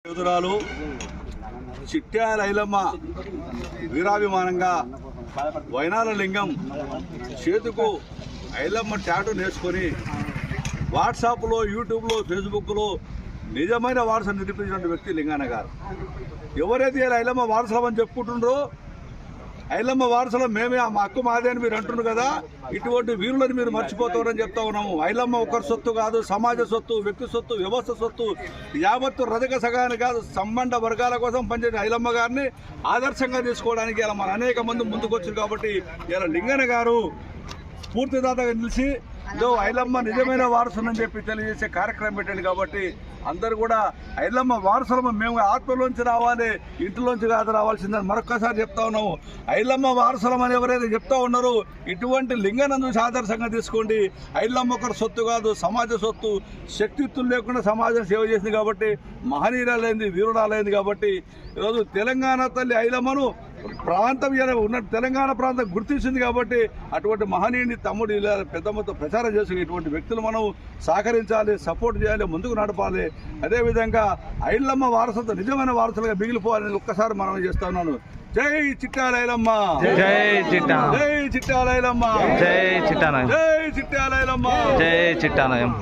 యోధురాలు చిట్యాల ఐలమ్మ వీరాభిమానంగా వైనాల లింగం చేతుకు ఐలమ్మ టాటూ నేర్చుకొని వాట్సాప్లో, యూట్యూబ్లో, ఫేస్బుక్లో నిజమైన వారసులు నిరూపించిన వ్యక్తి లింగన్న గారు. ఎవరైతే ఐలమ్మ వారసులమని చెప్పుకుంటుండ్రో, ఐలమ్మ వారసులం మేమే, మా హక్కు మాదే అని మీరు అంటున్నారు కదా, ఇటువంటి వీరులను మీరు మర్చిపోతారని చెప్తా ఉన్నాము. ఐలమ్మ ఒకరి సొత్తు కాదు, సమాజ సొత్తు, వ్యక్తి సొత్తు, వ్యవస్థ సొత్తు, యావత్తు రజక సగాన్ని కాదు, సంబంధ వర్గాల కోసం పనిచేసిన ఐలమ్మ గారిని ఆదర్శంగా తీసుకోవడానికి ఇలా మన అనేక మంది ముందుకొచ్చారు. కాబట్టి ఇలా లింగన్న గారు స్ఫూర్తిదాతగా నిలిచి ఐలమ్మ నిజమైన వారసులని చెప్పి తెలియజేసే కార్యక్రమం పెట్టండి. కాబట్టి అందరూ కూడా ఐలమ్మ వారసులము, మేము ఆత్మలోంచి రావాలి, ఇంటిలోంచి కాదు రావాల్సిందని మరొక్కసారి చెప్తా ఉన్నాము. ఐలమ్మ వారసులం అని ఎవరైతే చెప్తా ఉన్నారో ఇటువంటి లింగనం చూసి ఆదర్శంగా తీసుకోండి. ఐలమ్మ ఒకరు సొత్తు కాదు, సమాజ సొత్తు, శక్తిత్తులు లేకుండా సమాజం సేవ చేసింది కాబట్టి మహనీయురాలైంది, వీరురాలైంది. కాబట్టి ఈరోజు తెలంగాణ తల్లి ఐలమ్మను ప్రాంతం ఉన్న తెలంగాణ ప్రాంతం గుర్తించింది. కాబట్టి అటువంటి మహనీయుని తమ్ముడు ఇలా పెద్ద మొత్తం ప్రచారం చేసి ఇటువంటి వ్యక్తులు మనం సహకరించాలి, సపోర్ట్ చేయాలి, ముందుకు నడపాలి. అదేవిధంగా ఐలమ్మ వారసులతో నిజమైన వారసులుగా మిగిలిపోవాలని ఒక్కసారి మనం చేస్తా ఉన్నాను. జై చిట్యాల ఐలమ్మ, జై చిట్టా, జై చిట్యాల ఐలమ్మ, జై చిట్టానయం, జై చిట్యాల ఐలమ్మ, జై చిట్టానయం.